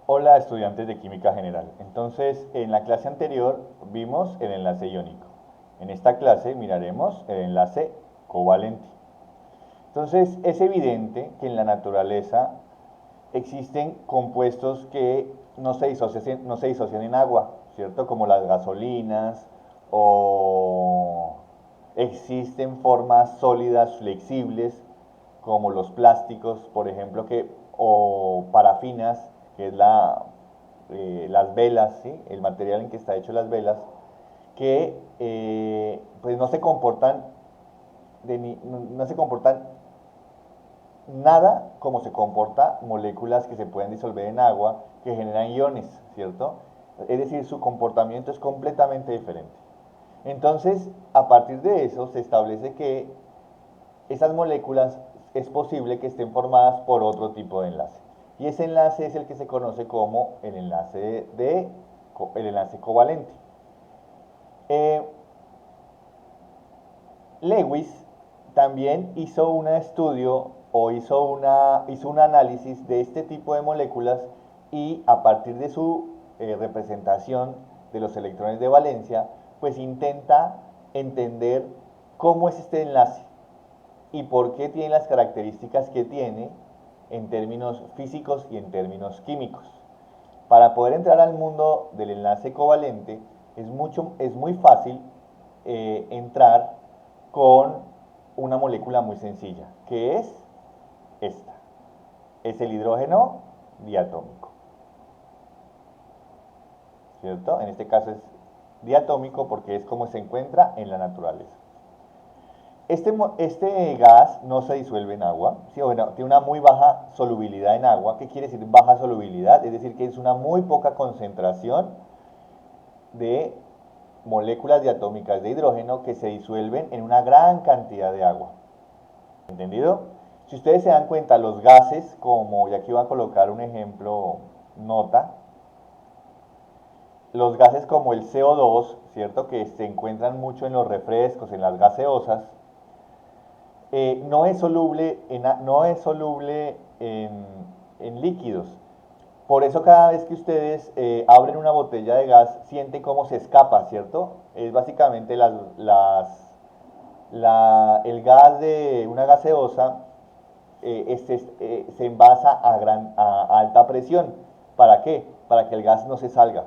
Hola estudiantes de Química General. Entonces, en la clase anterior vimos el enlace iónico. En esta clase miraremos el enlace covalente. Entonces, es evidente que en la naturaleza existen compuestos que no se disocian en agua, ¿cierto? Como las gasolinas o existen formas sólidas flexibles como los plásticos, por ejemplo, o parafinas, que es las velas, ¿sí? El material en que está hecho las velas, que pues no se comportan nada como se comporta moléculas que se pueden disolver en agua, que generan iones, ¿cierto? Es decir, su comportamiento es completamente diferente. Entonces, a partir de eso, se establece que esas moléculas es posible que estén formadas por otro tipo de enlace. Y ese enlace es el que se conoce como el enlace covalente. Eh, Lewis también hizo un estudio o hizo un análisis de este tipo de moléculas y a partir de su representación de los electrones de valencia, pues intenta entender cómo es este enlace y por qué tiene las características que tiene en términos físicos y en términos químicos. Para poder entrar al mundo del enlace covalente es muy fácil entrar con una molécula muy sencilla, que es esta. Es el hidrógeno diatómico, ¿cierto? En este caso es diatómico porque es como se encuentra en la naturaleza. Este gas no se disuelve en agua, ¿sí? Bueno, tiene una muy baja solubilidad en agua. ¿Qué quiere decir baja solubilidad? Es decir, que es una muy poca concentración de moléculas diatómicas de hidrógeno que se disuelven en una gran cantidad de agua. ¿Entendido? Si ustedes se dan cuenta, los gases, como, y aquí voy a colocar un ejemplo nota, los gases como el CO2, ¿cierto? Que se encuentran mucho en los refrescos, en las gaseosas, no es soluble en líquidos. Por eso cada vez que ustedes abren una botella de gas, sienten cómo se escapa, ¿cierto? Es básicamente el gas de una gaseosa se envasa a alta presión. ¿Para qué? Para que el gas no se salga.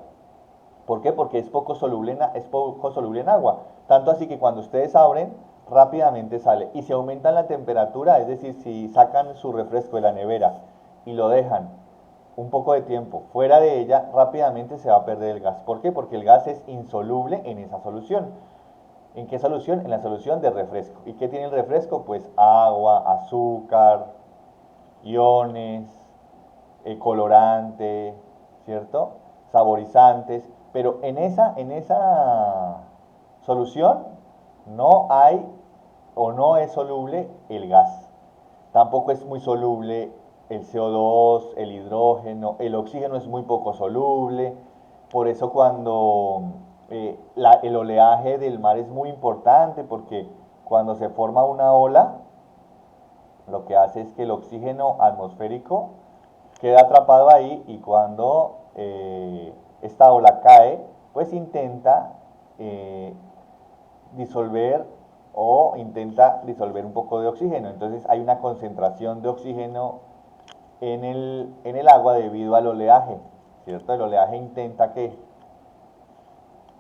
¿Por qué? Porque es poco soluble en agua. Tanto así que cuando ustedes abren, rápidamente sale. Y si aumentan la temperatura, es decir, si sacan su refresco de la nevera y lo dejan un poco de tiempo fuera de ella, rápidamente se va a perder el gas. ¿Por qué? Porque el gas es insoluble en esa solución. ¿En qué solución? En la solución de refresco. ¿Y qué tiene el refresco? Pues agua, azúcar, iones, colorante, ¿cierto? Saborizantes, pero en esa solución no hay o no es soluble el gas. Tampoco es muy soluble el CO2, el hidrógeno, el oxígeno es muy poco soluble. Por eso cuando el oleaje del mar es muy importante porque cuando se forma una ola, lo que hace es que el oxígeno atmosférico queda atrapado ahí y cuando esta ola cae, pues eh, disolver intenta disolver un poco de oxígeno. Entonces hay una concentración de oxígeno en el agua debido al oleaje, ¿cierto? El oleaje intenta que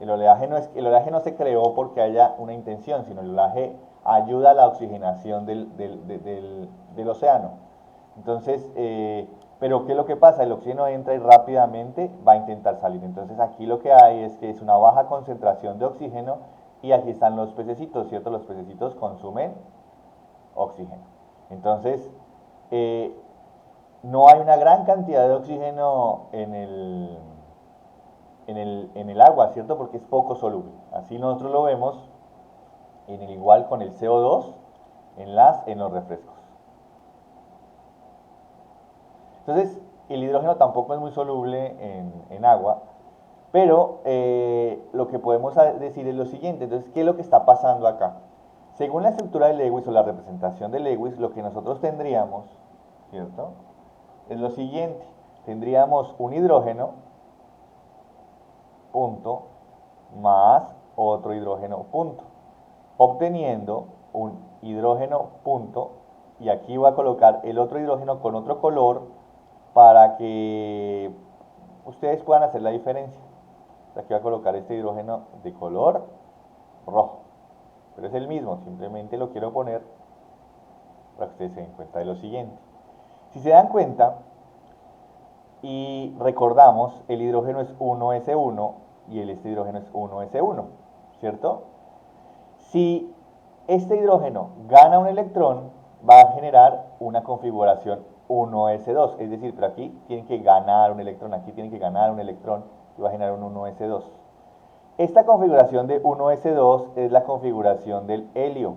el oleaje no se creó porque haya una intención, sino el oleaje ayuda a la oxigenación del océano. Entonces, pero ¿qué es lo que pasa? El oxígeno entra y rápidamente va a intentar salir. Entonces aquí lo que hay es que es una baja concentración de oxígeno y aquí están los pececitos, ¿cierto? Los pececitos consumen oxígeno. Entonces, eh, no hay una gran cantidad de oxígeno en el agua, ¿cierto? Porque es poco soluble. Así nosotros lo vemos en el igual con el CO2 en los refrescos. Entonces, el hidrógeno tampoco es muy soluble en agua, pero lo que podemos decir es lo siguiente. Entonces, ¿qué es lo que está pasando acá? Según la estructura de Lewis o la representación de Lewis, lo que nosotros tendríamos, ¿cierto? Es lo siguiente. tendríamos un hidrógeno, punto, más otro hidrógeno, punto, obteniendo un hidrógeno, punto, y aquí voy a colocar el otro hidrógeno con otro color para que ustedes puedan hacer la diferencia. Aquí voy a colocar este hidrógeno de color rojo, pero es el mismo, simplemente lo quiero poner para que ustedes se den cuenta de lo siguiente. Si se dan cuenta y recordamos, el hidrógeno es 1s1 y este hidrógeno es 1s1, ¿cierto? Si este hidrógeno gana un electrón, va a generar una configuración 1s2, es decir, pero aquí tiene que ganar un electrón, aquí tiene que ganar un electrón y va a generar un 1s2. Esta configuración de 1s2 es la configuración del helio.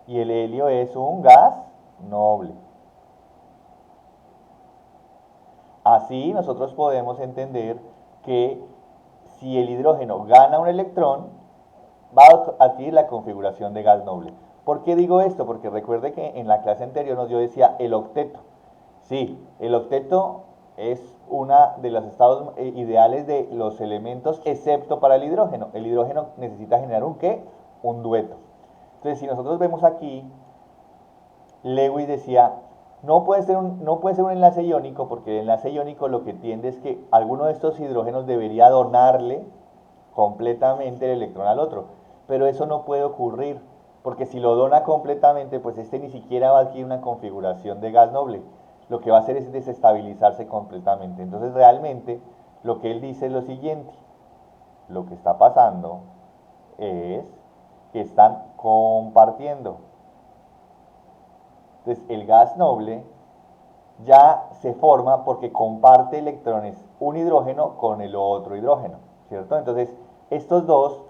Y el helio es un gas noble. Así nosotros podemos entender que si el hidrógeno gana un electrón, va a adquirir la configuración de gas noble. ¿Por qué digo esto? Porque recuerde que en la clase anterior yo decía el octeto. Sí, el octeto es una de los estados ideales de los elementos, excepto para el hidrógeno. El hidrógeno necesita generar un ¿qué? Un dueto. Entonces, si nosotros vemos aquí, Lewis decía, no puede ser un enlace iónico, porque el enlace iónico lo que tiende es que alguno de estos hidrógenos debería donarle completamente el electrón al otro. Pero eso no puede ocurrir, porque si lo dona completamente, pues este ni siquiera va a adquirir una configuración de gas noble. Lo que va a hacer es desestabilizarse completamente. Entonces realmente lo que él dice es lo siguiente. Lo que está pasando es que están compartiendo. Entonces el gas noble ya se forma porque comparte electrones un hidrógeno con el otro hidrógeno, ¿cierto? Entonces estos dos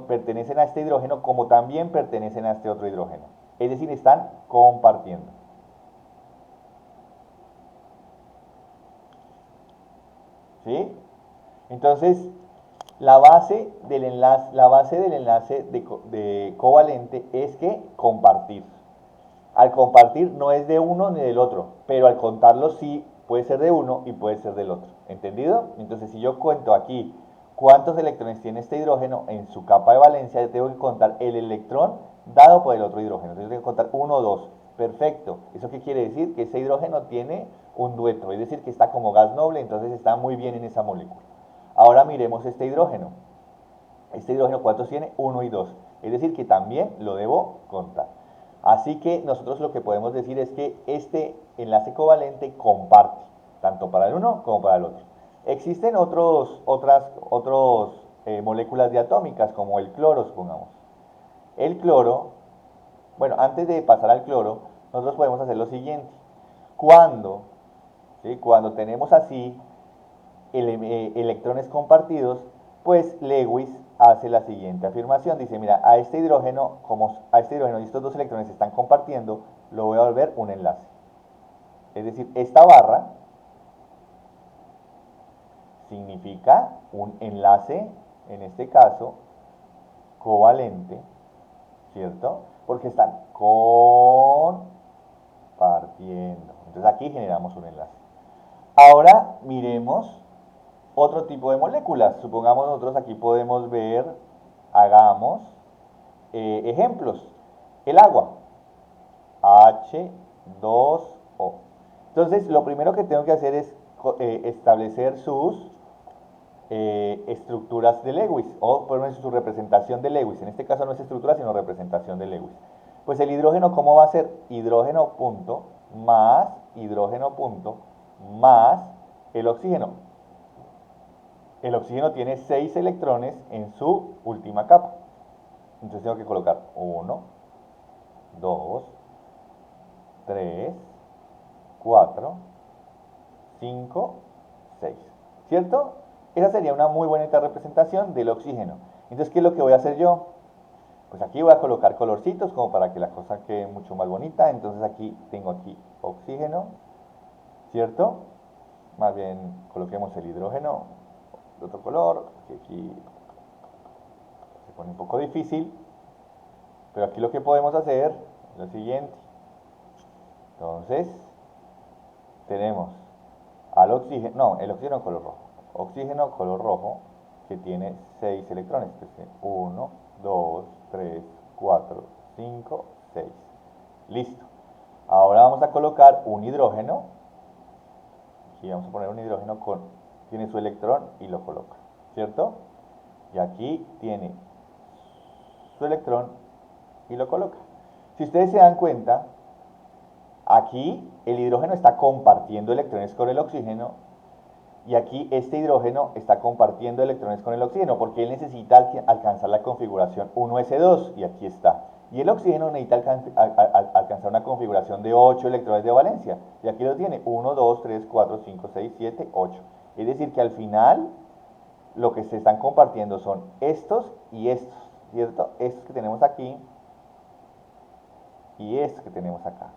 pertenecen a este hidrógeno como también pertenecen a este otro hidrógeno. Es decir, están compartiendo. ¿Sí? Entonces, la base del enlace de covalente es que compartir. Al compartir no es de uno ni del otro, pero al contarlo sí puede ser de uno y puede ser del otro. ¿Entendido? Entonces, si yo cuento aquí cuántos electrones tiene este hidrógeno en su capa de valencia, yo tengo que contar el electrón dado por el otro hidrógeno. Entonces, tengo que contar 1 o 2. Perfecto. ¿Eso qué quiere decir? Que ese hidrógeno tiene un dueto, es decir, que está como gas noble, entonces está muy bien en esa molécula. Ahora miremos este hidrógeno. Este hidrógeno, ¿cuántos tiene? 1 y 2. Es decir, que también lo debo contar. Así que nosotros lo que podemos decir es que este enlace covalente comparte, tanto para el uno como para el otro. Existen otras moléculas diatómicas, como el cloro, supongamos. El cloro, bueno, antes de pasar al cloro, nosotros podemos hacer lo siguiente. Cuando tenemos así electrones compartidos, pues Lewis hace la siguiente afirmación. Dice, mira, a este hidrógeno, como a este hidrógeno y estos dos electrones se están compartiendo, lo voy a volver un enlace. Es decir, esta barra significa un enlace, en este caso, covalente, ¿cierto? Porque están compartiendo. Entonces aquí generamos un enlace. Ahora miremos otro tipo de moléculas. Supongamos nosotros aquí podemos ver, hagamos ejemplos. El agua, H2O. Entonces, lo primero que tengo que hacer es establecer sus estructuras de Lewis, o por lo menos su representación de Lewis. En este caso no es estructura, sino representación de Lewis. Pues el hidrógeno, ¿cómo va a ser? Hidrógeno punto más hidrógeno punto más el oxígeno. El oxígeno tiene 6 electrones en su última capa. Entonces tengo que colocar 1, 2, 3, 4, 5, 6. ¿Cierto? Esa sería una muy bonita representación del oxígeno. Entonces, ¿qué es lo que voy a hacer yo? Pues aquí voy a colocar colorcitos como para que la cosa quede mucho más bonita. Entonces aquí tengo aquí oxígeno, ¿cierto? Más bien coloquemos el hidrógeno de otro color, que aquí se pone un poco difícil. Pero aquí lo que podemos hacer es lo siguiente. Entonces, tenemos al oxígeno, no, el oxígeno color rojo, oxígeno color rojo que tiene 6 electrones, 1, 2, 3, 4, 5, 6. Listo. Ahora vamos a colocar un hidrógeno, aquí vamos a poner un hidrógeno tiene su electrón y lo coloca, ¿cierto? Y aquí tiene su electrón y lo coloca. Si ustedes se dan cuenta, aquí el hidrógeno está compartiendo electrones con el oxígeno y aquí este hidrógeno está compartiendo electrones con el oxígeno porque él necesita alcanzar la configuración 1s2 y aquí está. Y el oxígeno necesita alcanzar una configuración de 8 electrones de valencia y aquí lo tiene 1, 2, 3, 4, 5, 6, 7, 8. Es decir que al final lo que se están compartiendo son estos y estos, ¿cierto? Estos que tenemos aquí y estos que tenemos acá.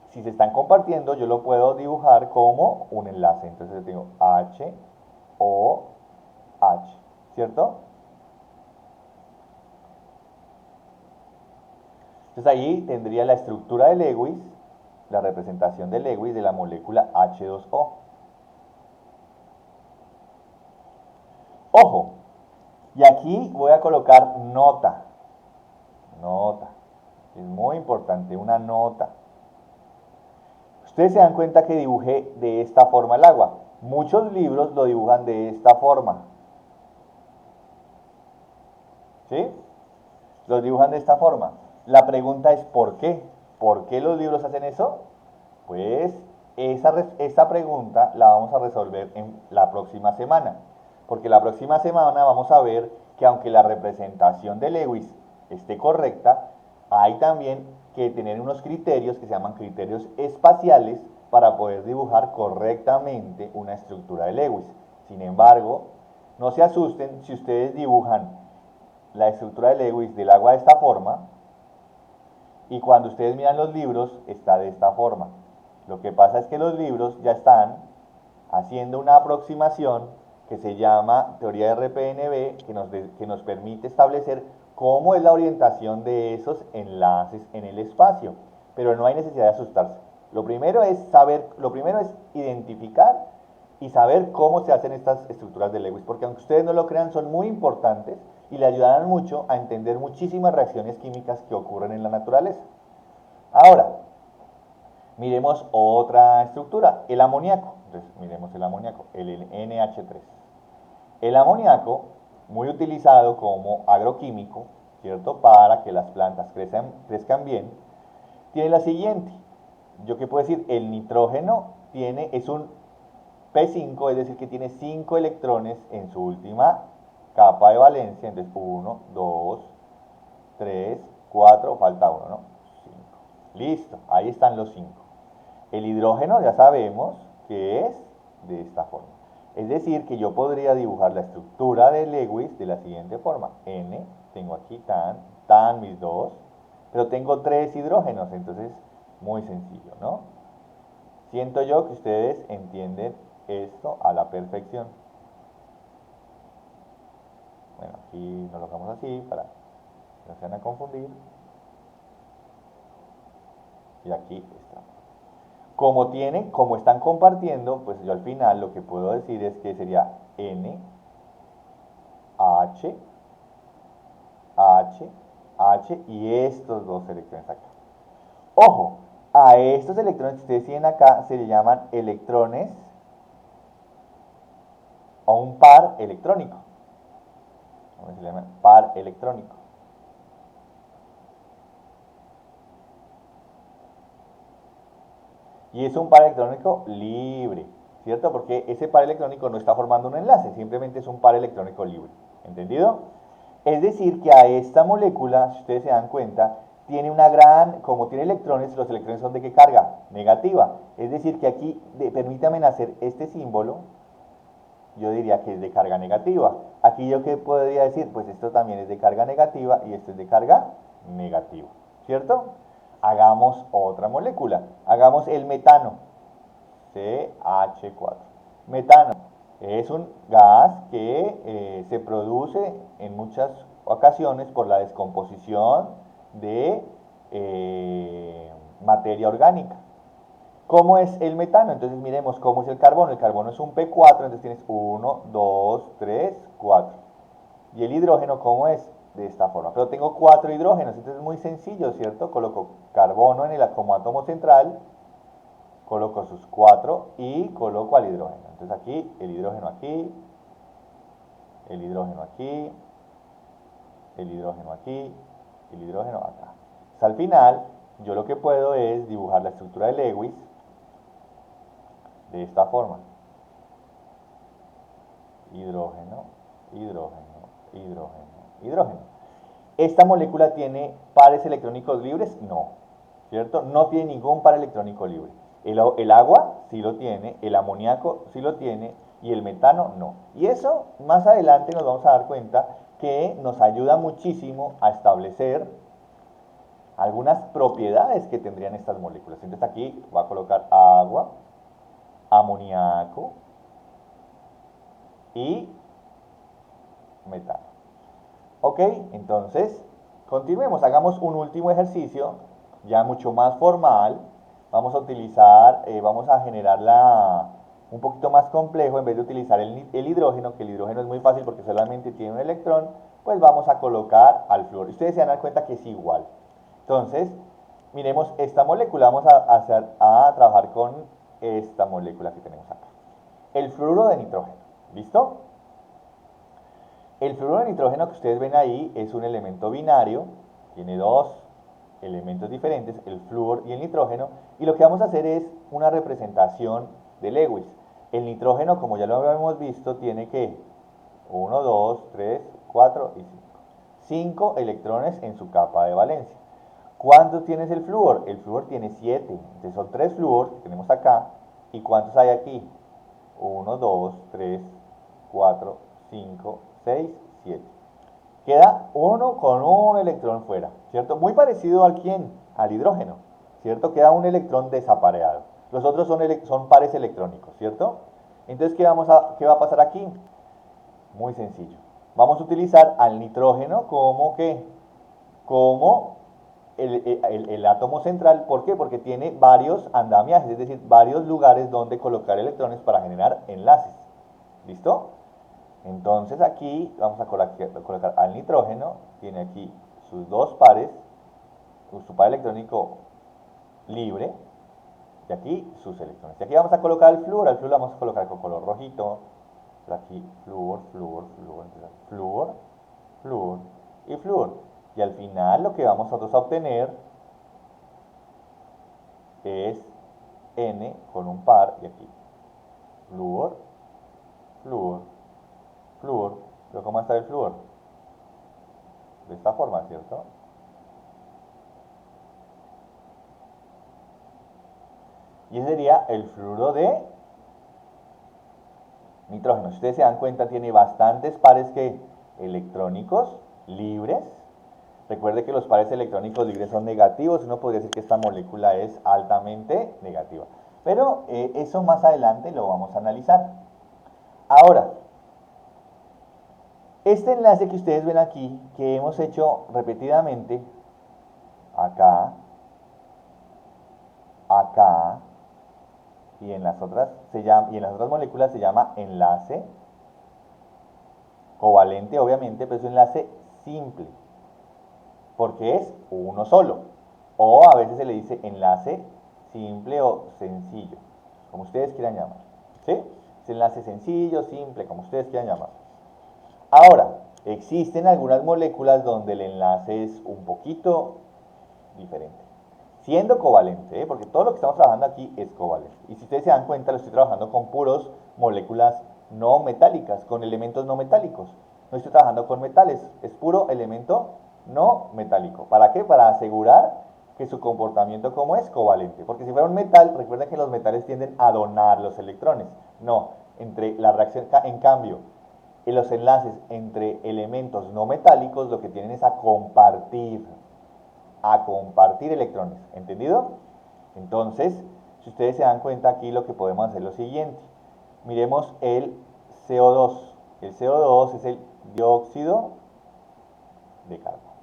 Si se están compartiendo, yo lo puedo dibujar como un enlace. Entonces yo tengo H, O, H, ¿cierto? Entonces ahí tendría la estructura de Lewis, la representación de Lewis de la molécula H2O. Ojo, y aquí voy a colocar nota. Nota. Es muy importante, una nota. Ustedes se dan cuenta que dibujé de esta forma el agua. Muchos libros lo dibujan de esta forma. ¿Sí? Los dibujan de esta forma. La pregunta es ¿por qué? ¿Por qué los libros hacen eso? Pues esa pregunta la vamos a resolver en la próxima semana. Porque la próxima semana vamos a ver que aunque la representación de Lewis esté correcta, hay también que tener unos criterios que se llaman criterios espaciales para poder dibujar correctamente una estructura de Lewis. Sin embargo, no se asusten si ustedes dibujan la estructura de Lewis del agua de esta forma y cuando ustedes miran los libros está de esta forma. Lo que pasa es que los libros ya están haciendo una aproximación que se llama teoría de RPNB, que nos permite establecer cómo es la orientación de esos enlaces en el espacio. Pero no hay necesidad de asustarse. Lo primero es identificar y saber cómo se hacen estas estructuras de Lewis, porque aunque ustedes no lo crean, son muy importantes y le ayudarán mucho a entender muchísimas reacciones químicas que ocurren en la naturaleza. Ahora, miremos otra estructura, el amoníaco. Entonces, miremos el amoníaco, el NH3. El amoníaco, muy utilizado como agroquímico, ¿cierto? Para que las plantas crezcan bien, tiene la siguiente. ¿Yo qué puedo decir? El nitrógeno es un P5, es decir, que tiene 5 electrones en su última capa de valencia. Entonces, 1, 2, 3, 4, falta uno, ¿no? 5. Listo, ahí están los 5. El hidrógeno ya sabemos que es de esta forma. Es decir, que yo podría dibujar la estructura de Lewis de la siguiente forma. N, tengo aquí tan mis dos, pero tengo 3 hidrógenos, entonces muy sencillo, ¿no? Siento yo que ustedes entienden esto a la perfección. Bueno, aquí nos lo hagamos así para que no se van a confundir. Y aquí está. Como están compartiendo, pues yo al final lo que puedo decir es que sería N, H, H, H y estos dos electrones acá. Ojo, a estos electrones que ustedes tienen acá se le llaman electrones o un par electrónico. ¿Cómo se llama? Par electrónico. Y es un par electrónico libre, ¿cierto? Porque ese par electrónico no está formando un enlace, simplemente es un par electrónico libre. ¿Entendido? Es decir, que a esta molécula, si ustedes se dan cuenta, tiene como tiene electrones, los electrones son de qué carga? Negativa. Es decir, que aquí, permítame hacer este símbolo, yo diría que es de carga negativa. Aquí yo qué podría decir, pues esto también es de carga negativa y esto es de carga negativa, ¿cierto? Hagamos otra molécula, hagamos el metano, CH4. Metano es un gas que se produce en muchas ocasiones por la descomposición de materia orgánica. ¿Cómo es el metano? Entonces miremos cómo es el carbono. El carbono es un P4, entonces tienes 1, 2, 3, 4. ¿Y el hidrógeno cómo es? De esta forma. Pero tengo 4 hidrógenos, entonces es muy sencillo, ¿cierto? Coloco carbono como átomo central, coloco sus 4 y coloco al hidrógeno. Entonces aquí, el hidrógeno aquí, el hidrógeno aquí, el hidrógeno aquí, el hidrógeno acá. Entonces, al final, yo lo que puedo es dibujar la estructura de Lewis de esta forma. Hidrógeno, hidrógeno, hidrógeno, hidrógeno. ¿Esta molécula tiene pares electrónicos libres? No, ¿cierto? No tiene ningún par electrónico libre. El agua sí lo tiene, el amoníaco sí lo tiene y el metano no. Y eso más adelante nos vamos a dar cuenta que nos ayuda muchísimo a establecer algunas propiedades que tendrían estas moléculas. Entonces aquí voy a colocar agua, amoníaco y metano. Ok, entonces continuemos, hagamos un último ejercicio, ya mucho más formal. Vamos a utilizar, vamos a generar un poquito más complejo, en vez de utilizar el hidrógeno, que el hidrógeno es muy fácil porque solamente tiene un electrón, pues vamos a colocar al flúor. Ustedes se van a dar cuenta que es igual. Entonces, miremos esta molécula, vamos a trabajar con esta molécula que tenemos acá. El fluoruro de nitrógeno, ¿listo? El fluoruro de nitrógeno que ustedes ven ahí es un elemento binario, tiene dos elementos diferentes, el flúor y el nitrógeno, y lo que vamos a hacer es una representación de Lewis. El nitrógeno, como ya lo habíamos visto, tiene que 1, 2, 3, 4 y 5. 5 electrones en su capa de valencia. ¿Cuántos tienes el flúor? El flúor tiene 7, entonces son 3 flúor que tenemos acá, ¿y cuántos hay aquí? 1, 2, 3, 4, 5, 6, 7. Queda uno con un electrón fuera, ¿cierto? Muy parecido al quién, al hidrógeno, ¿cierto? Queda un electrón desapareado. Los otros son pares electrónicos, ¿cierto? Entonces, ¿qué va a pasar aquí? Muy sencillo. Vamos a utilizar al nitrógeno como ¿qué? Como el átomo central. ¿Por qué? Porque tiene varios andamiajes, es decir, varios lugares donde colocar electrones para generar enlaces. ¿Listo? Entonces aquí vamos a colocar al nitrógeno, tiene aquí sus dos pares, su par electrónico libre, y aquí sus electrones. Y aquí vamos a colocar al flúor lo vamos a colocar con color rojito, aquí flúor, flúor, flúor, flúor, flúor y flúor. Y al final lo que vamos nosotros a obtener es N con un par, y aquí flúor, flúor, flúor. ¿Pero cómo está el flúor? De esta forma, ¿cierto? Y ese sería el fluoruro de nitrógeno. Si ustedes se dan cuenta, tiene bastantes pares electrónicos libres. Recuerde que los pares electrónicos libres son negativos. Uno podría decir que esta molécula es altamente negativa. Pero eso más adelante lo vamos a analizar. Ahora, este enlace que ustedes ven aquí, que hemos hecho repetidamente, acá, acá, y en las otras moléculas se llama enlace covalente, obviamente, pero es un enlace simple, porque es uno solo. O a veces se le dice enlace simple o sencillo, como ustedes quieran llamar. ¿Sí? Es enlace sencillo, simple, como ustedes quieran llamar. Ahora, existen algunas moléculas donde el enlace es un poquito diferente, siendo covalente, ¿eh? Porque todo lo que estamos trabajando aquí es covalente. Y si ustedes se dan cuenta, lo estoy trabajando con puros moléculas no metálicas, con elementos no metálicos. No estoy trabajando con metales, es puro elemento no metálico. ¿Para qué? Para asegurar que su comportamiento como es covalente. Porque si fuera un metal, recuerden que los metales tienden a donar los electrones. No, entre la reacción, en cambio, en los enlaces entre elementos no metálicos lo que tienen es a compartir electrones, ¿entendido? Entonces, si ustedes se dan cuenta aquí lo que podemos hacer es lo siguiente. Miremos el CO2. El CO2 es el dióxido de carbono.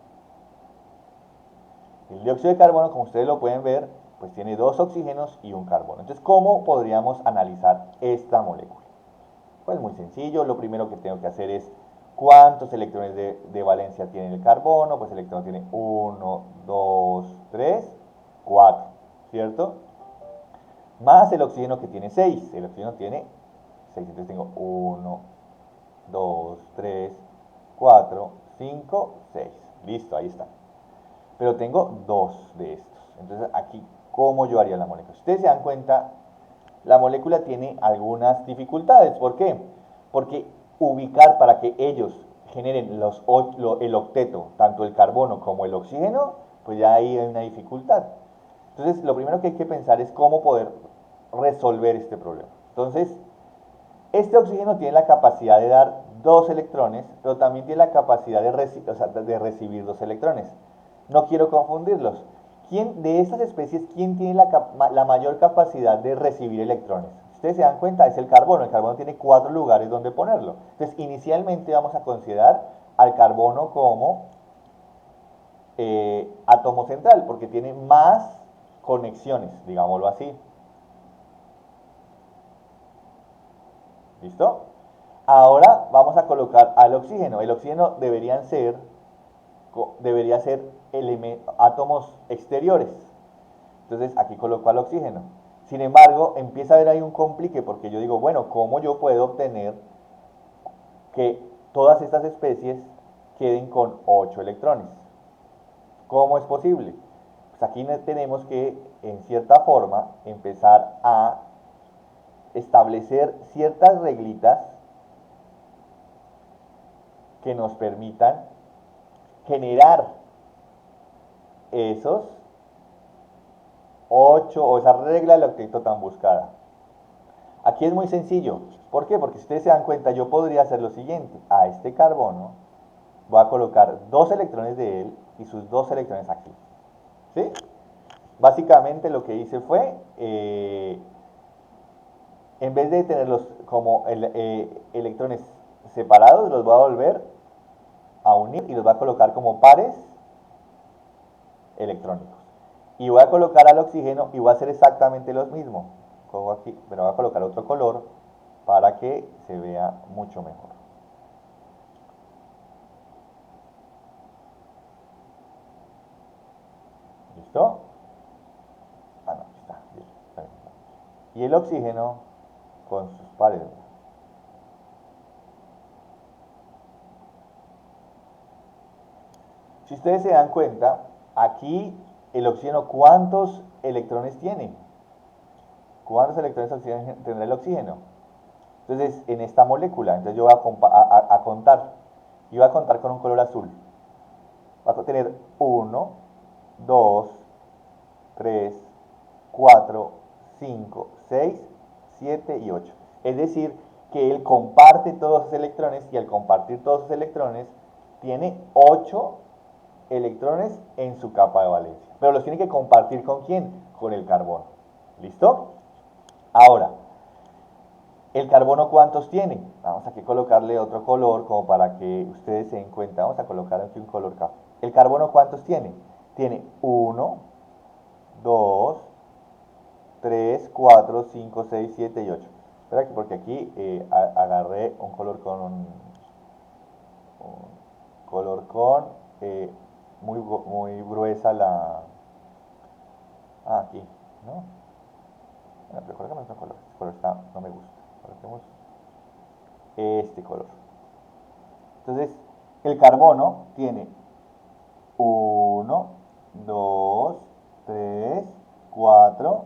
El dióxido de carbono, como ustedes lo pueden ver, Pues tiene dos oxígenos y un carbono. Entonces, ¿cómo podríamos analizar esta molécula? Pues muy sencillo, lo primero que tengo que hacer es cuántos electrones de valencia tiene el carbono. Pues el electrón tiene 1, 2, 3, 4, ¿cierto? Más el oxígeno que tiene 6. El oxígeno tiene 6, entonces tengo 1, 2, 3, 4, 5, 6. Listo, ahí está. Pero tengo dos de estos. Entonces aquí, ¿cómo yo haría la molécula? Si ustedes se dan cuenta, la molécula tiene algunas dificultades. ¿Por qué? Porque ubicar para que ellos generen el octeto, tanto el carbono como el oxígeno, pues ya ahí hay una dificultad. Entonces, lo primero que hay que pensar es cómo poder resolver este problema. Entonces, este oxígeno tiene la capacidad de dar dos electrones, pero también tiene la capacidad de recibir dos electrones. No quiero confundirlos. ¿Quién, de estas especies, quién tiene la mayor capacidad de recibir electrones? Si ustedes se dan cuenta, es el carbono. El carbono tiene 4 lugares donde ponerlo. Entonces, inicialmente vamos a considerar al carbono como átomo central, porque tiene más conexiones, digámoslo así. ¿Listo? Ahora vamos a colocar al oxígeno. El oxígeno debería ser átomos exteriores. Entonces aquí coloco al oxígeno. Sin embargo, empieza a haber ahí un complique porque yo digo, bueno, ¿cómo yo puedo obtener que todas estas especies queden con 8 electrones? ¿Cómo es posible? Pues aquí tenemos que, en cierta forma, empezar a establecer ciertas reglitas que nos permitan generar esos 8 o esa regla del octeto tan buscada. Aquí es muy sencillo. ¿Por qué? Porque si ustedes se dan cuenta, yo podría hacer lo siguiente. A este carbono voy a colocar dos electrones de él y sus dos electrones aquí. ¿Sí? Básicamente lo que hice fue, en vez de tenerlos como electrones separados, los voy a volver a unir y los voy a colocar como pares electrónicos. Y voy a colocar al oxígeno y voy a hacer exactamente lo mismo. Cojo aquí, pero voy a colocar otro color para que se vea mucho mejor. ¿Listo? Ah, no, aquí está. Y el oxígeno con sus pares. Si ustedes se dan cuenta, aquí el oxígeno, ¿cuántos electrones tiene? ¿Cuántos electrones tendrá el oxígeno? Entonces, en esta molécula, entonces yo voy a contar. Y voy a contar con un color azul. Va a tener 1, 2, 3, 4, 5, 6, 7 y 8. Es decir, que él comparte todos sus electrones y al compartir todos sus electrones tiene 8 electrones en su capa de valencia. Pero los tiene que compartir ¿con quién? Con el carbono. ¿Listo? Ahora, ¿el carbono cuántos tiene? Vamos aquí a colocarle otro color como para que ustedes se den cuenta. Vamos a colocar aquí un color café. ¿El carbono cuántos tiene? Tiene 1, 2, 3, 4, 5, 6, 7 y 8. Espera que porque aquí agarré un color con eh, muy gruesa la... Ah, aquí, ¿no? Bueno, pero colócame otro color. Este color no me gusta. Coloquemos este color. Entonces, el carbono tiene 1, 2, 3, 4,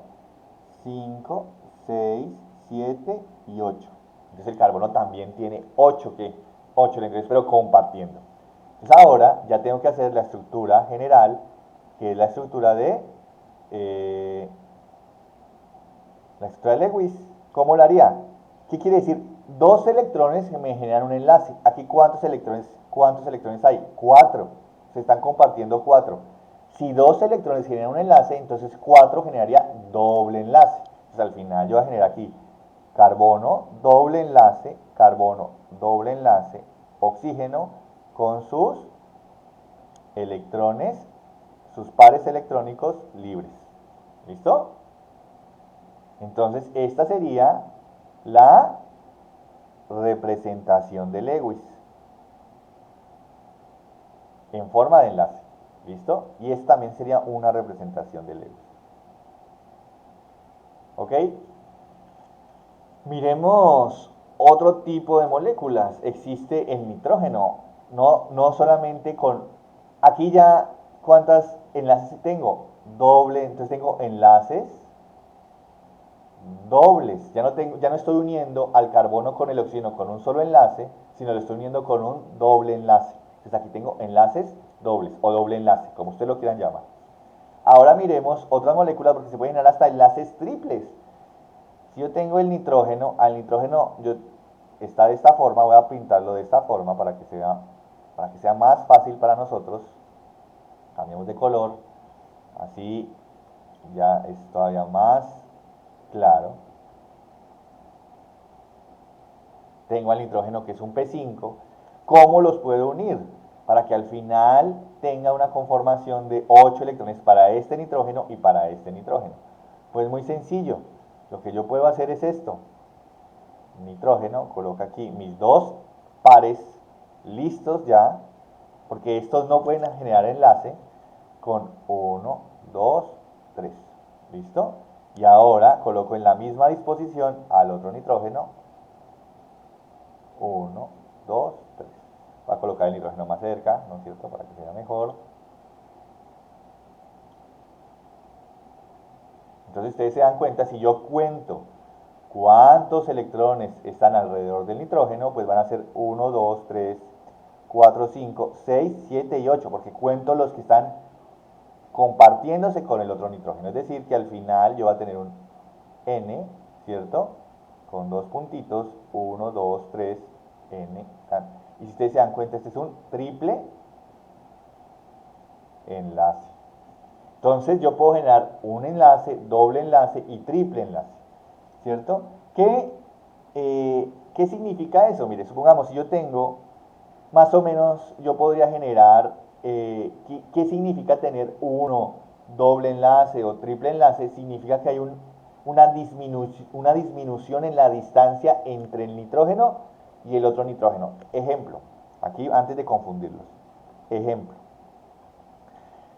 5, 6, 7 y 8. Entonces el carbono también tiene 8, ¿qué? 8 electrones, pero compartiendo. Entonces ahora ya tengo que hacer la estructura general, que es la estructura de Lewis. ¿Cómo lo haría? ¿Qué quiere decir? Dos electrones me generan un enlace. Aquí cuántos electrones hay? 4. Se están compartiendo 4. Si dos electrones generan un enlace, entonces 4 generaría doble enlace. Entonces al final yo voy a generar aquí carbono, doble enlace, oxígeno con sus electrones, sus pares electrónicos libres. ¿Listo? Entonces, esta sería la representación de Lewis en forma de enlace. ¿Listo? Y esta también sería una representación de Lewis. ¿Ok? Miremos otro tipo de moléculas. Existe el nitrógeno. No solamente con... Aquí ya, ¿cuántas enlaces tengo? Doble, entonces tengo enlaces dobles. Ya no estoy uniendo al carbono con el oxígeno con un solo enlace, sino lo estoy uniendo con un doble enlace. Entonces aquí tengo enlaces dobles o doble enlace, como ustedes lo quieran llamar. Ahora miremos otras moléculas porque se pueden generar hasta enlaces triples. Si yo tengo el nitrógeno, al nitrógeno está de esta forma, voy a pintarlo de esta forma para que sea más fácil para nosotros. Cambiamos de color, así ya es todavía más claro. Tengo al nitrógeno que es un P5. ¿Cómo los puedo unir? Para que al final tenga una conformación de 8 electrones para este nitrógeno y para este nitrógeno. Pues muy sencillo. Lo que yo puedo hacer es esto. Nitrógeno, coloco aquí mis dos pares listos ya, porque estos no pueden generar enlace con 1, 2, 3. ¿Listo? Y ahora coloco en la misma disposición al otro nitrógeno. 1, 2, 3. Voy a colocar el nitrógeno más cerca, ¿no es cierto? Para que se vea mejor. Entonces ustedes se dan cuenta, si yo cuento cuántos electrones están alrededor del nitrógeno, pues van a ser 1, 2, 3, 4, 5, 6, 7 y 8, porque cuento los que están compartiéndose con el otro nitrógeno. Es decir, que al final yo voy a tener un N, ¿cierto? Con dos puntitos, 1, 2, 3, N. Y si ustedes se dan cuenta, este es un triple enlace. Entonces yo puedo generar un enlace, doble enlace y triple enlace, ¿cierto? ¿Qué significa eso? Mire, supongamos si yo tengo, más o menos, yo podría generar, ¿qué significa tener uno, doble enlace o triple enlace? Significa que hay una disminución en la distancia entre el nitrógeno y el otro nitrógeno. Ejemplo, aquí antes de confundirlos. Ejemplo.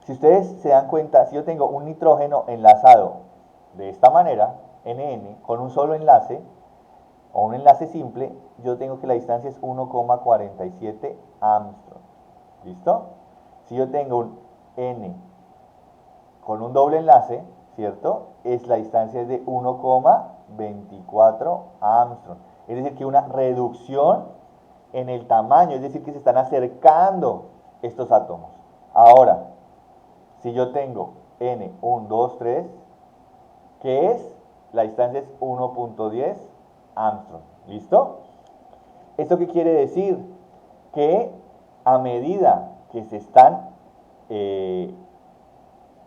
Si ustedes se dan cuenta, si yo tengo un nitrógeno enlazado de esta manera, NN, con un solo enlace, o un enlace simple, yo tengo que la distancia es 1,47 Armstrong. ¿Listo? Si yo tengo un N con un doble enlace, ¿cierto? La distancia es de 1,24 Armstrong. Es decir, que una reducción en el tamaño, es decir, que se están acercando estos átomos. Ahora, si yo tengo N, 1, 2, 3, ¿qué es? La distancia es 1,10 Armstrong. ¿Listo? ¿Esto qué quiere decir? Que a medida que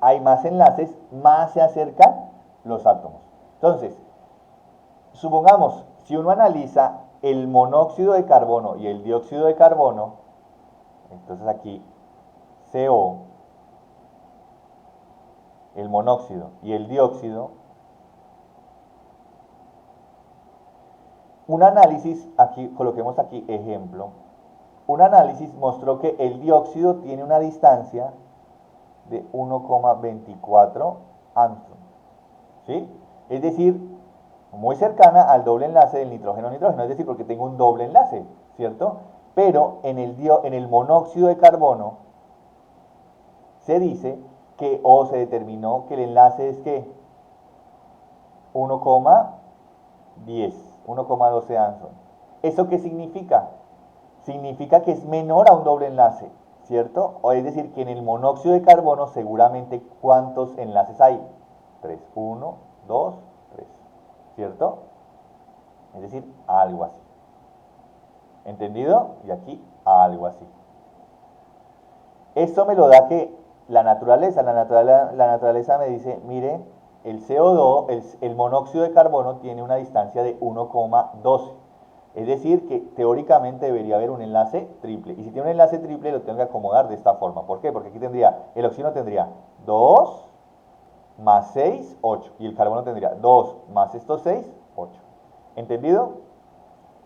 hay más enlaces, más se acercan los átomos. Entonces, supongamos, si uno analiza el monóxido de carbono y el dióxido de carbono, entonces aquí CO, el monóxido y el dióxido, un análisis, aquí coloquemos aquí ejemplo, un análisis mostró que el dióxido tiene una distancia de 1,24 Armstrong, ¿sí? Es decir, muy cercana al doble enlace del nitrógeno-nitrógeno, es decir, porque tengo un doble enlace, ¿cierto? Pero en el monóxido de carbono se dice que, o se determinó que el enlace es que 1,10, 1,12 Armstrong. ¿Eso qué significa? Significa que es menor a un doble enlace, ¿cierto? O es decir, que en el monóxido de carbono seguramente ¿cuántos enlaces hay? 3, 1, 2, 3, ¿cierto? Es decir, algo así. ¿Entendido? Y aquí algo así. Esto me lo da que la naturaleza me dice, mire, el CO2, el monóxido de carbono tiene una distancia de 1,12. Es decir, que teóricamente debería haber un enlace triple. Y si tiene un enlace triple, lo tengo que acomodar de esta forma. ¿Por qué? Porque aquí el oxígeno tendría 2 más 6, 8. Y el carbono tendría 2 más estos 6, 8. ¿Entendido?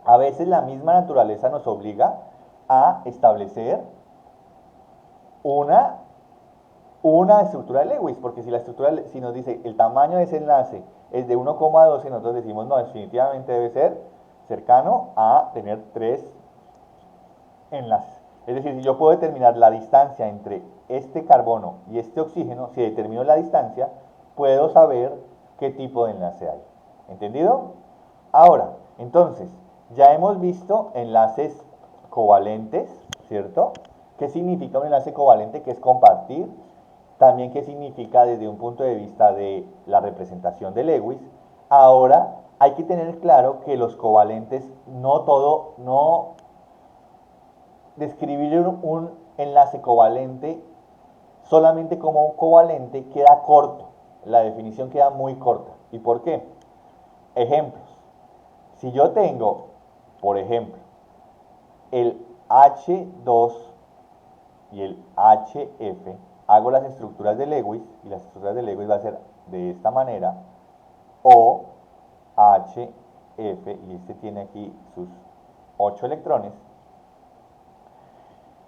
A veces la misma naturaleza nos obliga a establecer una estructura de Lewis, porque si la estructura, si nos dice el tamaño de ese enlace es de 1,12, nosotros decimos no, definitivamente debe ser cercano a tener 3 enlaces. Es decir, si yo puedo determinar la distancia entre este carbono y este oxígeno, si determino la distancia, puedo saber qué tipo de enlace hay. ¿Entendido? Ahora, entonces, ya hemos visto enlaces covalentes, ¿cierto? ¿Qué significa un enlace covalente? Que es compartir. También qué significa desde un punto de vista de la representación de Lewis. Ahora, hay que tener claro que los covalentes, no describir un enlace covalente solamente como un covalente queda corto. La definición queda muy corta. ¿Y por qué? Ejemplos. Si yo tengo, por ejemplo, el H2 y el HF, hago las estructuras de Lewis, y las estructuras de Lewis va a ser de esta manera, O, H, F, y este tiene aquí sus 8 electrones,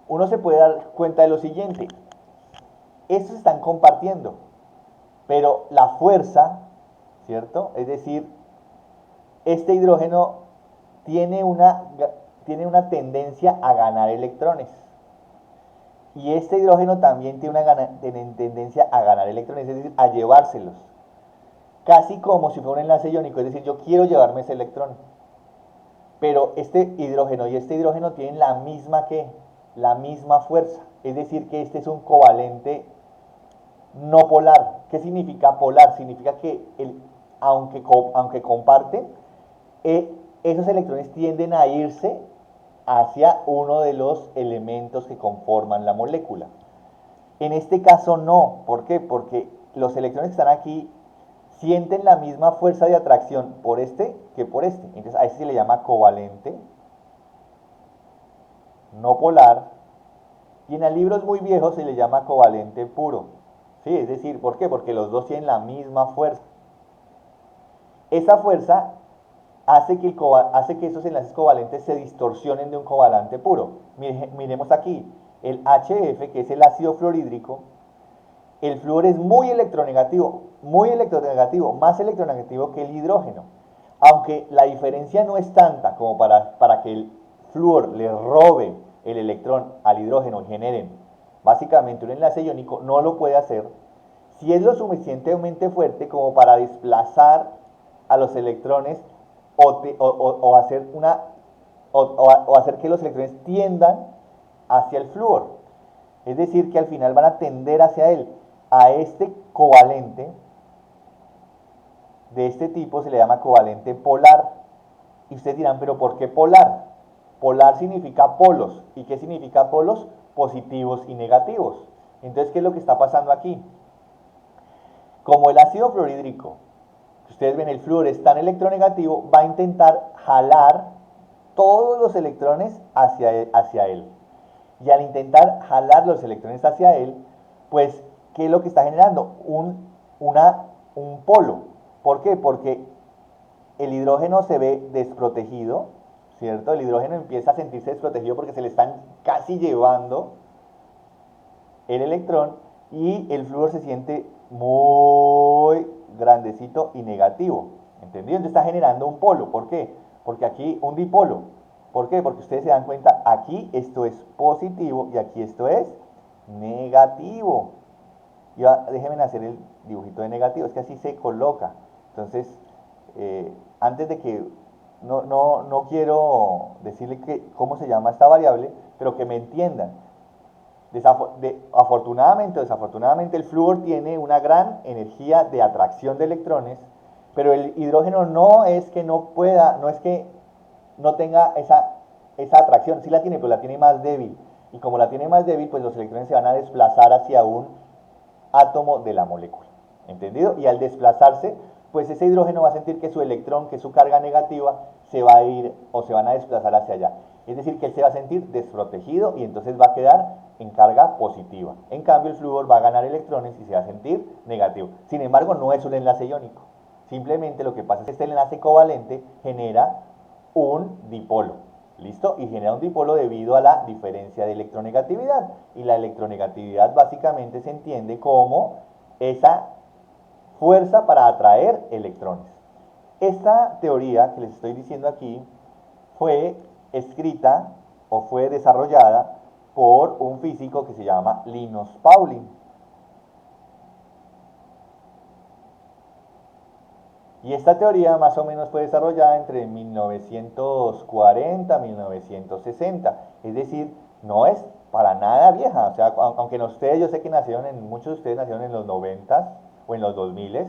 uno se puede dar cuenta de lo siguiente: estos están compartiendo, pero la fuerza, ¿cierto? Es decir, este hidrógeno tiene una tendencia a ganar electrones. Y este hidrógeno también tiene una tendencia a ganar electrones, es decir, a llevárselos. Casi como si fuera un enlace iónico, es decir, yo quiero llevarme ese electrón. Pero este hidrógeno y este hidrógeno tienen la misma fuerza. Es decir, que este es un covalente no polar. ¿Qué significa polar? Significa que aunque comparten, esos electrones tienden a irse hacia uno de los elementos que conforman la molécula. En este caso no. ¿Por qué? Porque los electrones que están aquí sienten la misma fuerza de atracción por este que por este. Entonces a este se le llama covalente no polar, y en libros muy viejos se le llama covalente puro. ¿Sí? Es decir, ¿por qué? Porque los dos tienen la misma fuerza. Esa fuerza hace que esos enlaces covalentes se distorsionen de un covalente puro. Miremos aquí, el HF, que es el ácido fluorhídrico, el flúor es muy electronegativo, más electronegativo que el hidrógeno. Aunque la diferencia no es tanta como para que el flúor le robe el electrón al hidrógeno y generen básicamente un enlace iónico, no lo puede hacer si es lo suficientemente fuerte como para desplazar a los electrones o hacer que los electrones tiendan hacia el flúor. Es decir, que al final van a tender hacia él. A este covalente de este tipo se le llama covalente polar. Y ustedes dirán, ¿pero por qué polar? Polar significa polos. ¿Y qué significa polos? Positivos y negativos. Entonces, ¿qué es lo que está pasando aquí? Como el ácido fluorhídrico, ustedes ven, el flúor es tan electronegativo, va a intentar jalar todos los electrones hacia él. Y al intentar jalar los electrones hacia él, pues, ¿qué es lo que está generando? Un polo. ¿Por qué? Porque el hidrógeno se ve desprotegido, ¿cierto? El hidrógeno empieza a sentirse desprotegido porque se le están casi llevando el electrón, y el flúor se siente muy grandecito y negativo. ¿Entendido? Entonces está generando un polo. ¿Por qué? Porque aquí un dipolo. ¿Por qué? Porque ustedes se dan cuenta, aquí esto es positivo y aquí esto es negativo. Y déjenme hacer el dibujito de negativo, es que así se coloca. Entonces, antes de que, no quiero decirle cómo se llama esta variable, pero que me entiendan. Afortunadamente o desafortunadamente, el flúor tiene una gran energía de atracción de electrones, pero el hidrógeno no es que no pueda, no es que no tenga esa atracción, sí la tiene, pero la tiene más débil. Y como la tiene más débil, pues los electrones se van a desplazar hacia un átomo de la molécula. ¿Entendido? Y al desplazarse, pues ese hidrógeno va a sentir que su electrón, que su carga negativa, se va a ir o se van a desplazar hacia allá. Es decir, que él se va a sentir desprotegido y entonces va a quedar en carga positiva. En cambio, el flúor va a ganar electrones y se va a sentir negativo. Sin embargo, no es un enlace iónico. Simplemente lo que pasa es que este enlace covalente genera un dipolo. ¿Listo? Y genera un dipolo debido a la diferencia de electronegatividad. Y la electronegatividad básicamente se entiende como esa fuerza para atraer electrones. Esta teoría que les estoy diciendo aquí fue escrita o fue desarrollada por un físico que se llama Linus Pauling. Y esta teoría más o menos fue desarrollada entre 1940 y 1960. Es decir, no es para nada vieja. O sea, aunque ustedes, yo sé que muchos de ustedes nacieron en los 90 o en los 2000,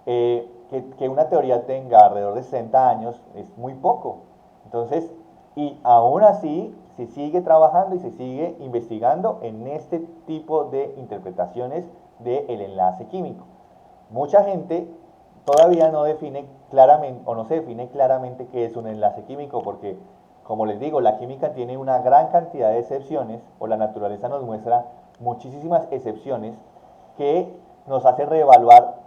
que una teoría tenga alrededor de 60 años es muy poco. Entonces, y aún así se sigue trabajando y se sigue investigando en este tipo de interpretaciones del enlace químico. Mucha gente todavía no define claramente o no se define claramente qué es un enlace químico porque, como les digo, la química tiene una gran cantidad de excepciones o la naturaleza nos muestra muchísimas excepciones que nos hace reevaluar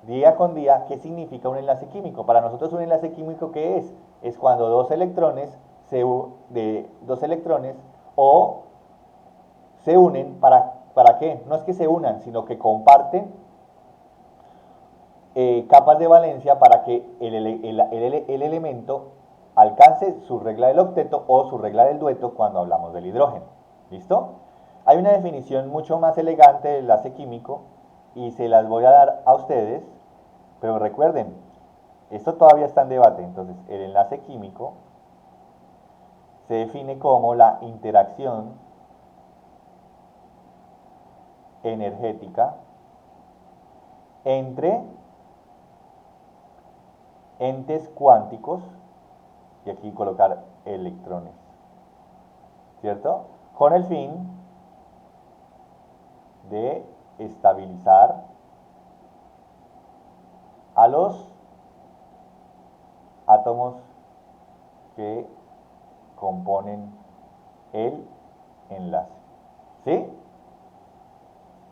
día con día qué significa un enlace químico. Para nosotros un enlace químico, ¿qué es? Es cuando dos electrones o se unen ¿para qué? No es que se unan, sino que comparten capas de valencia para que el elemento alcance su regla del octeto o su regla del dueto cuando hablamos del hidrógeno. ¿Listo? Hay una definición mucho más elegante del enlace químico y se las voy a dar a ustedes, pero recuerden, esto todavía está en debate. Entonces, el enlace químico se define como la interacción energética entre entes cuánticos, y aquí colocar electrones, ¿cierto? Con el fin de estabilizar a los átomos que componen el enlace, ¿sí?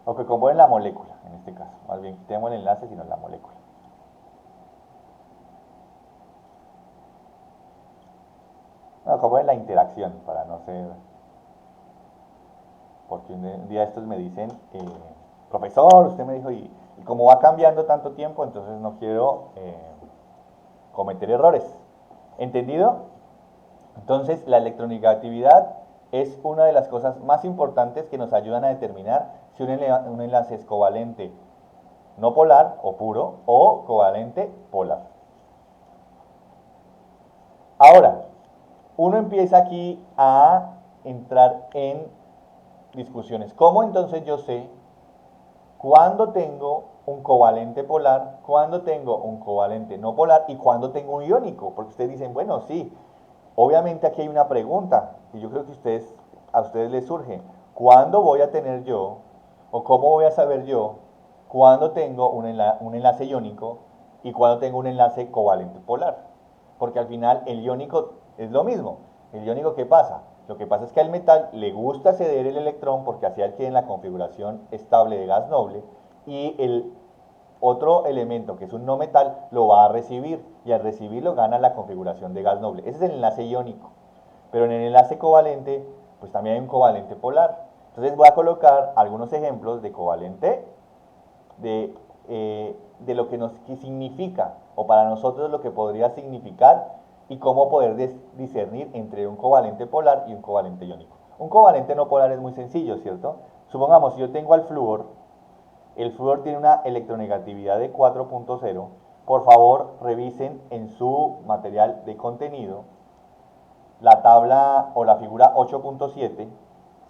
O que componen la molécula, en este caso. Más bien quitemos el enlace, sino la molécula. No, componen la interacción, para no ser... Porque un día estos me dicen, profesor, usted me dijo, y como va cambiando tanto tiempo, entonces no quiero cometer errores. ¿Entendido? Entonces, la electronegatividad es una de las cosas más importantes que nos ayudan a determinar si un enlace es covalente no polar o puro o covalente polar. Ahora, uno empieza aquí a entrar en discusiones. ¿Cómo entonces yo sé cuándo tengo un covalente polar, cuándo tengo un covalente no polar y cuándo tengo un iónico? Porque ustedes dicen, bueno, sí, obviamente aquí hay una pregunta y yo creo que a ustedes les surge. ¿Cuándo voy a tener yo, o cómo voy a saber yo, cuándo tengo un enlace iónico y cuándo tengo un enlace covalente polar? Porque al final el iónico es lo mismo. El iónico, ¿qué pasa? Lo que pasa es que al metal le gusta ceder el electrón porque así adquiere la configuración estable de gas noble y el otro elemento, que es un no metal, lo va a recibir y al recibirlo gana la configuración de gas noble. Ese es el enlace iónico. Pero en el enlace covalente, pues también hay un covalente polar. Entonces voy a colocar algunos ejemplos de covalente, de lo que significa, o para nosotros lo que podría significar, y cómo poder discernir entre un covalente polar y un covalente iónico. Un covalente no polar es muy sencillo, ¿cierto? Supongamos, si yo tengo al flúor, el flúor tiene una electronegatividad de 4.0. Por favor, revisen en su material de contenido la tabla o la figura 8.7,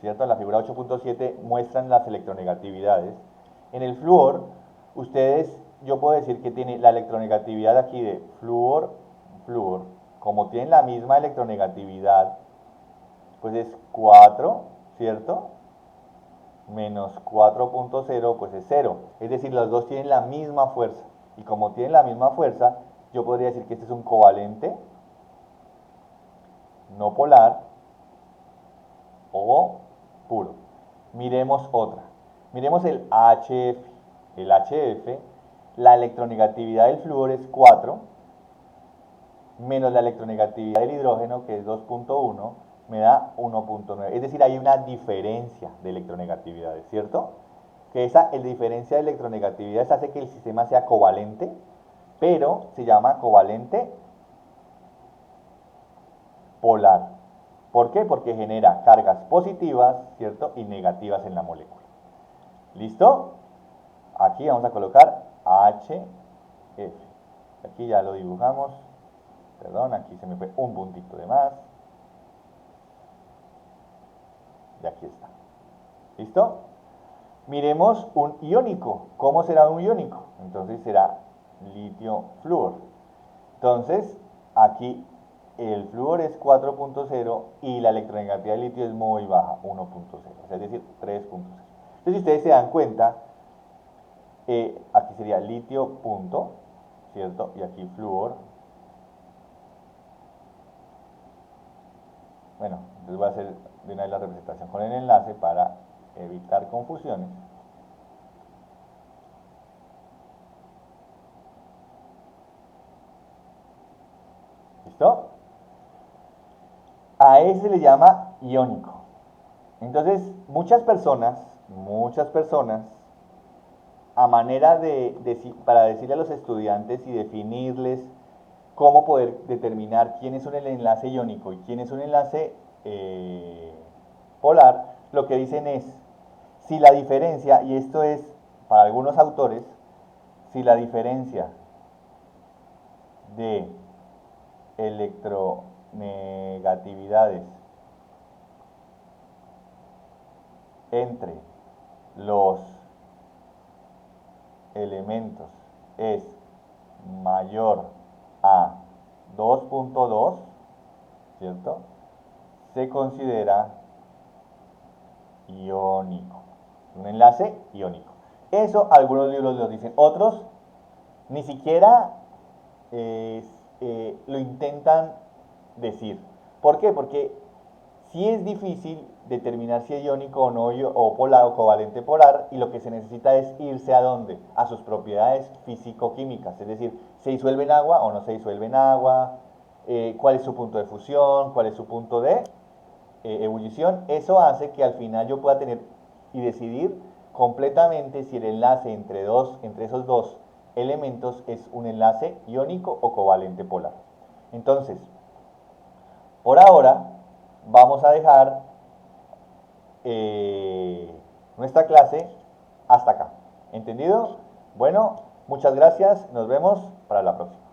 ¿cierto? En la figura 8.7 muestran las electronegatividades. En el flúor, yo puedo decir que tiene la electronegatividad aquí de flúor, como tienen la misma electronegatividad, pues es 4, ¿cierto? Menos 4.0, pues es 0. Es decir, los dos tienen la misma fuerza. Y como tienen la misma fuerza, yo podría decir que este es un covalente no polar o puro. Miremos otra. Miremos el HF. El HF, la electronegatividad del flúor es 4, menos la electronegatividad del hidrógeno, que es 2.1, me da 1.9. Es decir, hay una diferencia de electronegatividades, ¿cierto? Que esa diferencia de electronegatividades hace que el sistema sea covalente, pero se llama covalente polar. ¿Por qué? Porque genera cargas positivas, ¿cierto? Y negativas en la molécula. ¿Listo? Aquí vamos a colocar HF. Aquí ya lo dibujamos. Perdón, aquí se me fue un puntito de más. Y aquí está. ¿Listo? Miremos un iónico. ¿Cómo será un iónico? Entonces será litio flúor. Entonces, aquí el flúor es 4.0 y la electronegatividad del litio es muy baja, 1.0, o sea, es decir, 3.0. Entonces, si ustedes se dan cuenta, aquí sería litio punto, ¿cierto? Y aquí flúor. Bueno, entonces voy a hacer de una vez la representación con el enlace para evitar confusiones. ¿Listo? A ese se le llama iónico. Entonces, muchas personas, a manera para decirle a los estudiantes y definirles cómo poder determinar quién es un enlace iónico y quién es un enlace polar, lo que dicen es, si la diferencia, y esto es para algunos autores, si la diferencia de electronegatividades entre los elementos es mayor a 2.2, ¿cierto? Se considera iónico. Un enlace iónico. Eso algunos libros lo dicen. Otros ni siquiera lo intentan decir. ¿Por qué? Porque sí es difícil determinar si es iónico o no, o polar o covalente polar, y lo que se necesita es irse a dónde, a sus propiedades físico-químicas, es decir, se disuelve en agua o no se disuelve en agua, cuál es su punto de fusión, cuál es su punto de ebullición. Eso hace que al final yo pueda tener y decidir completamente si el enlace entre esos dos elementos es un enlace iónico o covalente polar. Entonces, por ahora vamos a dejar nuestra clase hasta acá. ¿Entendido? Bueno, muchas gracias. Nos vemos para la próxima.